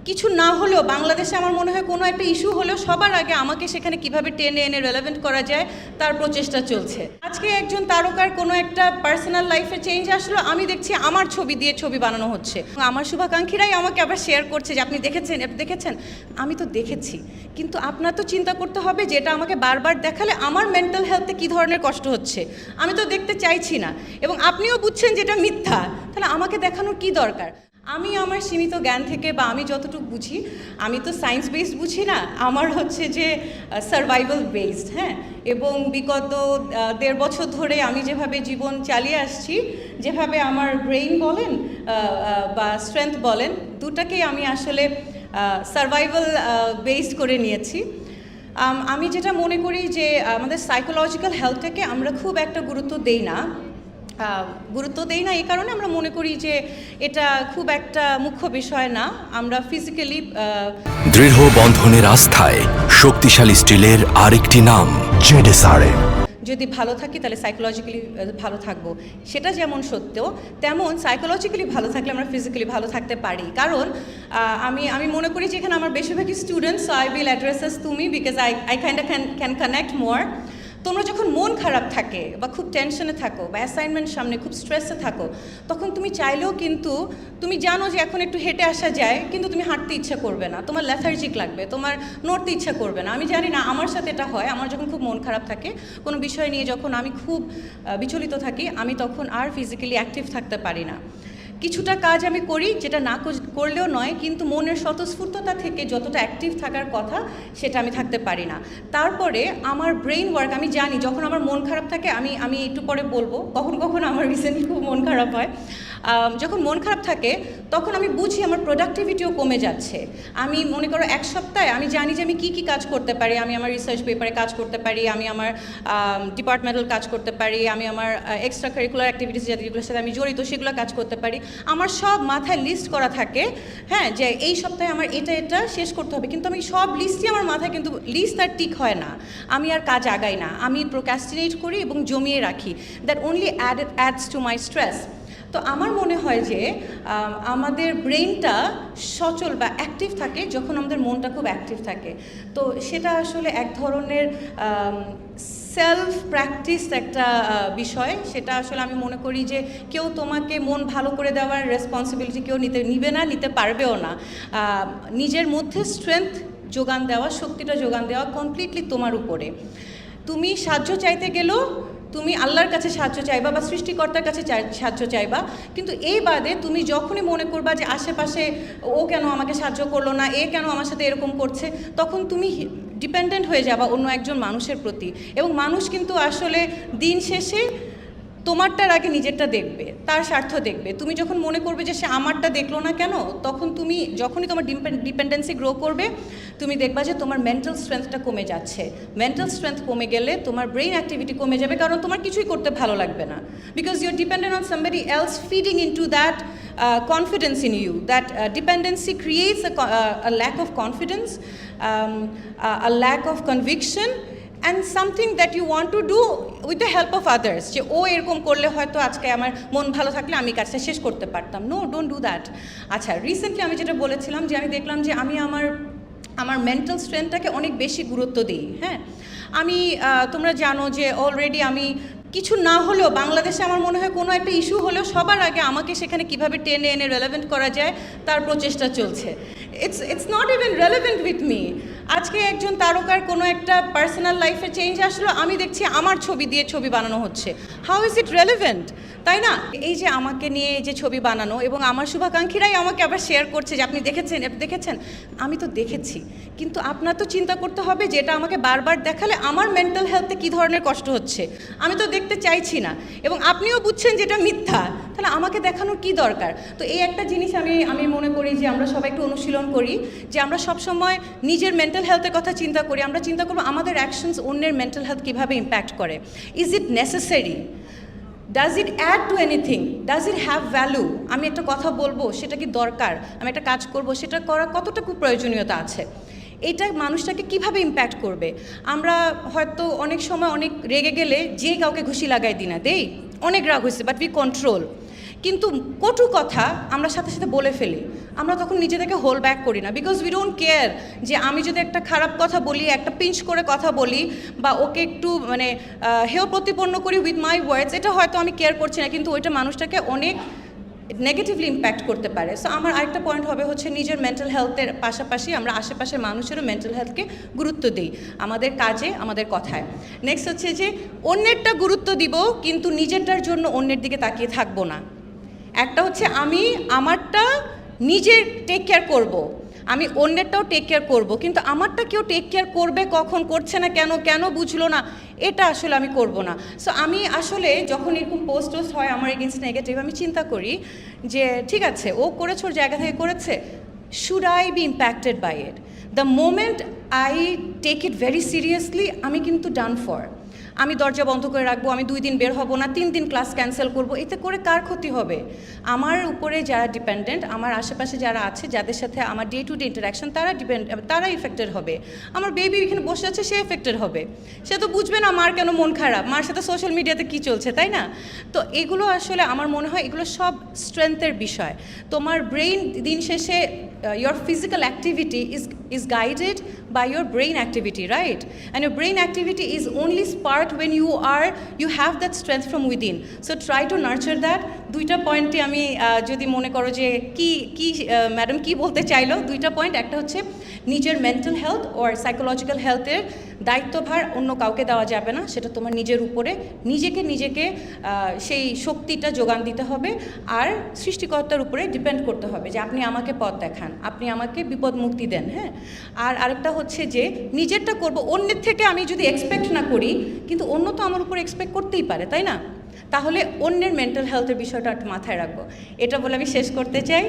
কিছু না হলেও বাংলাদেশে আমার মনে হয় কোনো একটা ইস্যু হলেও সবার আগে আমাকে সেখানে কিভাবে টেনে এনে রেলেভেন্ট করা যায় তার প্রচেষ্টা চলছে। আজকে একজন তারকার কোনো একটা পার্সোনাল লাইফে চেঞ্জ আসলো, আমি দেখছি আমার ছবি দিয়ে ছবি বানানো হচ্ছে। আমার শুভাকাঙ্ক্ষীরাই আমাকে আবার শেয়ার করছে যে আপনি দেখেছেন, এটা দেখেছেন। আমি তো দেখেছি, কিন্তু আপনার তো চিন্তা করতে হবে যে এটা আমাকে বারবার দেখালে আমার মেন্টাল হেলথে কী ধরনের কষ্ট হচ্ছে। আমি তো দেখতে চাইছি না, এবং আপনিও বুঝছেন যে এটা মিথ্যা, তাহলে আমাকে দেখানোর কী দরকার? আমি আমার সীমিত জ্ঞান থেকে বা আমি যতটুকু বুঝি, আমি তো সায়েন্স বেসড বুঝি না, আমার হচ্ছে যে সার্ভাইভাল বেসড। হ্যাঁ, এবং বিগত 1.5 বছর ধরে আমি যেভাবে জীবন চালিয়ে আসছি, যেভাবে আমার ব্রেইন বলেন বা স্ট্রেংথ বলেন, দুটাকেই আমি আসলে সার্ভাইভাল বেসড করে নিয়েছি। আমি যেটা মনে করি যে আমাদের সাইকোলজিক্যাল হেলথটাকে আমরা খুব একটা গুরুত্ব দেই না। এই কারণে আমরা মনে করি যে এটা খুব একটা মুখ্য বিষয় না। আমরা ফিজিক্যালি দৃঢ় বন্ধনের আস্থায় শক্তিশালী স্টিলের আরেকটি নাম জেডএসআরএম। যদি ভালো থাকি তাহলে সাইকোলজিক্যালি ভালো থাকবো, সেটা যেমন সত্য, তেমন সাইকোলজিক্যালি ভালো থাকলে আমরা ফিজিক্যালি ভালো থাকতে পারি। কারণ আমি মনে করি যে এখানে আমার বেশিরভাগই স্টুডেন্টস, আই উইল অ্যাড্রেসেস তুমি because I can connect more. তোমরা যখন মন খারাপ থাকে বা খুব টেনশনে থাকো বা অ্যাসাইনমেন্ট সামনে খুব স্ট্রেসে থাকো, তখন তুমি চাইলেও কিন্তু তুমি জানো যে এখন একটু হেঁটে আসা যায়, কিন্তু তুমি হাঁটতে ইচ্ছা করবে না, তোমার লেথার্জিক লাগবে, তোমার নড়তে ইচ্ছা করবে না। আমি জানি না, আমার সাথে এটা হয়। আমার যখন খুব মন খারাপ থাকে কোনো বিষয় নিয়ে, যখন আমি খুব বিচলিত থাকি, আমি তখন আর ফিজিক্যালি অ্যাক্টিভ থাকতে পারি না। কিছুটা কাজ আমি করি যেটা না করলেও নয়, কিন্তু মনের স্বতঃস্ফূর্ততা থেকে যতটা অ্যাক্টিভ থাকার কথা সেটা আমি থাকতে পারি না। তারপরে আমার ব্রেইন ওয়ার্ক, আমি জানি যখন আমার মন খারাপ থাকে, আমি একটু পরে বলবো কখন কখন আমার রিসেন্টলি খুব মন খারাপ হয়। যখন মন খারাপ থাকে তখন আমি বুঝি আমার প্রোডাক্টিভিটিও কমে যাচ্ছে। আমি মনে করো 1 সপ্তাহে আমি জানি যে আমি কী কী কাজ করতে পারি। আমি আমার রিসার্চ পেপারে কাজ করতে পারি, আমি আমার ডিপার্টমেন্টাল কাজ করতে পারি, আমি আমার এক্সট্রা কারিকুলার অ্যাক্টিভিটিস যেগুলোর সাথে আমি জড়িত সেগুলো কাজ করতে পারি। আমার সব মাথায় লিস্ট করা থাকে, হ্যাঁ, যে এই সপ্তাহে আমার এটা শেষ করতে হবে, কিন্তু আমি সব লিস্টই আমার মাথায়, কিন্তু লিস্ট আর ঠিক হয় না, আমি আর কাজ আগাই না, আমি প্রোক্রাস্টিনেট করি এবং জমিয়ে রাখি। That only ads to my stress. তো আমার মনে হয় যে আমাদের ব্রেইনটা সচল বা অ্যাক্টিভ থাকে যখন আমাদের মনটা খুব অ্যাক্টিভ থাকে। তো সেটা আসলে এক ধরনের সেলফ প্র্যাকটিস একটা বিষয়। সেটা আসলে আমি মনে করি যে কেউ তোমাকে মন ভালো করে দেওয়ার রেসপন্সিবিলিটি কেউ নিতে পারবেও না। নিজের মধ্যে স্ট্রেংথ যোগান দেওয়া, শক্তিটা যোগান দেওয়া কমপ্লিটলি তোমার উপরে। তুমি সাহায্য চাইতে গেলেও তুমি আল্লাহর কাছে সাহায্য চাইবা বা সৃষ্টিকর্তার কাছে সাহায্য চাইবা, কিন্তু এই বাদে তুমি যখনই মনে করবা যে আশেপাশে ও কেন আমাকে সাহায্য করলো না, এ কেন আমার সাথে এরকম করছে, তখন তুমি ডিপেন্ডেন্ট হয়ে যাবা অন্য একজন মানুষের প্রতি। এবং মানুষ কিন্তু আসলে দিন শেষে তোমারটার আগে নিজেরটা দেখবে, তার স্বার্থ দেখবে। তুমি যখন মনে করবে যে সে আমারটা দেখলো না কেন, তখন তুমি যখনই তোমার ডিপেন্ডেন্সি গ্রো করবে, তুমি দেখবা যে তোমার মেন্টাল স্ট্রেংথটা কমে যাচ্ছে। মেন্টাল স্ট্রেংথ কমে গেলে তোমার ব্রেইন অ্যাক্টিভিটি কমে যাবে, কারণ তোমার কিছুই করতে ভালো লাগবে না, because you are dependent on somebody else feeding into that confidence in you. That dependency creates a lack of confidence, a lack of conviction, and something that you want to do with the help of others. যে ও এরকম করলে হয়তো আজকে আমার মন ভালো থাকলে আমি কাজটা শেষ করতে পারতাম। No, don't do that. আচ্ছা, রিসেন্টলি আমি যেটা বলেছিলাম যে আমি দেখলাম যে আমি আমার মেন্টাল স্ট্রেংথটাকে অনেক বেশি গুরুত্ব দিই। হ্যাঁ, তোমরা জানো যে অলরেডি আমি কিছু না হলেও বাংলাদেশে আমার মনে হয় কোনো একটা ইস্যু হলেও সবার আগে আমাকে সেখানে কিভাবে টেনে এনে রেলেভেন্ট করা যায় তার প্রচেষ্টা চলছে। It's not even relevant with me. আজকে একজন তারকার কোনো একটা পার্সোনাল লাইফে চেঞ্জ আসলো, আমি দেখছি আমার ছবি দিয়ে ছবি বানানো হচ্ছে। হাউ ইজ ইট রেলেভেন্ট, তাই না? এই যে আমাকে নিয়ে এই যে ছবি বানানো, এবং আমার শুভাকাঙ্ক্ষীরাই আমাকে আবার শেয়ার করছে যে আপনি দেখেছেন, এটা দেখেছেন। আমি তো দেখেছি, কিন্তু আপনার তো চিন্তা করতে হবে যে এটা আমাকে বারবার দেখালে আমার মেন্টাল হেলথে কী ধরনের কষ্ট হচ্ছে। আমি তো দেখতে চাইছি না, এবং আপনিও বুঝছেন যে এটা মিথ্যা, তাহলে আমাকে দেখানোর কী দরকার? তো এই একটা জিনিস আমি মনে করি যে আমরা সবাই একটু অনুশীলন করি, যে আমরা সবসময় নিজের মেন্টাল হেলথের কথা চিন্তা করি। আমরা চিন্তা করবো আমাদের অ্যাকশনস অন্যের মেন্টাল হেলথ কীভাবে ইম্প্যাক্ট করে। Is it necessary? Does it add to anything? Does it have value? আমি একটা কথা বলবো, সেটা কি দরকার? আমি একটা কাজ করব, সেটা করা কতটুকু প্রয়োজনীয়তা আছে? এটা মানুষটাকে কিভাবে ইম্প্যাক্ট করবে? আমরা হয়তো অনেক সময় অনেক রেগে গেলে যে কাউকে ঘুষি লাগাই দিই না, দেই, অনেক রাগ হয়েছে, বাট উই কন্ট্রোল। কিন্তু কটু কথা আমরা সাথে সাথে বলে ফেলি। আমরা তখন নিজেদেরকে হোল্ড ব্যাক করি না, বিকজ উই ডোন্ট কেয়ার যে আমি যদি একটা খারাপ কথা বলি, একটা পিঞ্চ করে কথা বলি, বা ওকে একটু মানে হেয় প্রতিপন্ন করি উইথ মাই ওয়ার্ডস, এটা হয়তো আমি কেয়ার করছি না, কিন্তু ওইটা মানুষটাকে অনেক নেগেটিভলি ইম্প্যাক্ট করতে পারে। সো আমার আরেকটা পয়েন্ট হবে হচ্ছে নিজের মেন্টাল হেলথের পাশাপাশি আমরা আশেপাশের মানুষেরও মেন্টাল হেলথকে গুরুত্ব দিই, আমাদের কাজে, আমাদের কথায়। নেক্সট হচ্ছে যে অন্যেরটা গুরুত্ব দিব, কিন্তু নিজেরটার জন্য অন্যের দিকে তাকিয়ে থাকবো না। একটা হচ্ছে আমি আমারটা নিজে টেক কেয়ার করব, আমি অন্যেরটাও টেক কেয়ার করব, কিন্তু আমারটা কেউ টেক কেয়ার করবে কখন, করছে না কেন, কেন বুঝলো না, এটা আসলে আমি করব না। সো আমি আসলে যখন এরকম পোস্ট হয় আমার এগেনস্ট নেগেটিভ, আমি চিন্তা করি যে ঠিক আছে, ও করেছে, ওর জায়গা থেকে করেছে, should I be impacted by it? The moment I take it very seriously, আমি কিন্তু ডান ফর। আমি দরজা বন্ধ করে রাখবো, আমি 2 দিন বের হব না, 3 দিন ক্লাস ক্যান্সেল করব, এতে করে কার ক্ষতি হবে? আমার উপরে যারা ডিপেন্ডেন্ট, আমার আশেপাশে যারা আছে, যাদের সাথে আমার ডে টু ডে ইন্টারাকশন, তারা ইফেক্টেড হবে। আমার বেবি এখানে বসে আছে, সে এফেক্টেড হবে, সে তো বুঝবে না মার কেন মন খারাপ, মার সাথে সোশ্যাল মিডিয়াতে কী চলছে, তাই না? তো এগুলো আসলে আমার মনে হয় এগুলো সব স্ট্রেংথের বিষয়। তোমার ব্রেইন দিন শেষে your physical activity is guided by your brain activity, right? And your brain activity is only sparked when you have that strength from within. So try to nurture that. দুইটা পয়েন্টে আমি যদি মনে করো যে কি ম্যাডাম কি বলতে চাইলো, দুইটা পয়েন্ট, একটা হচ্ছে নিজের মেন্টাল হেলথ ওর সাইকোলজিক্যাল হেলথের দায়িত্বভার অন্য কাউকে দেওয়া যাবে না, সেটা তোমার নিজের উপরে, নিজেকে সেই শক্তিটা যোগান দিতে হবে, আর সৃষ্টিকর্তার উপরে ডিপেন্ড করতে হবে যে আপনি আমাকে পথ দেখান, আপনি আমাকে বিপদ মুক্তি দেন। হ্যাঁ, আর আরেকটা হচ্ছে যে নিজেরটা করব, অন্যের থেকে আমি যদি এক্সপেক্ট না করি, কিন্তু অন্য তো আমার উপর এক্সপেক্ট করতেই পারে, তাই না? তাহলে অন্যের মেন্টাল হেলথের বিষয়টা একটু মাথায় রাখবো, এটা বলে আমি শেষ করতে চাই।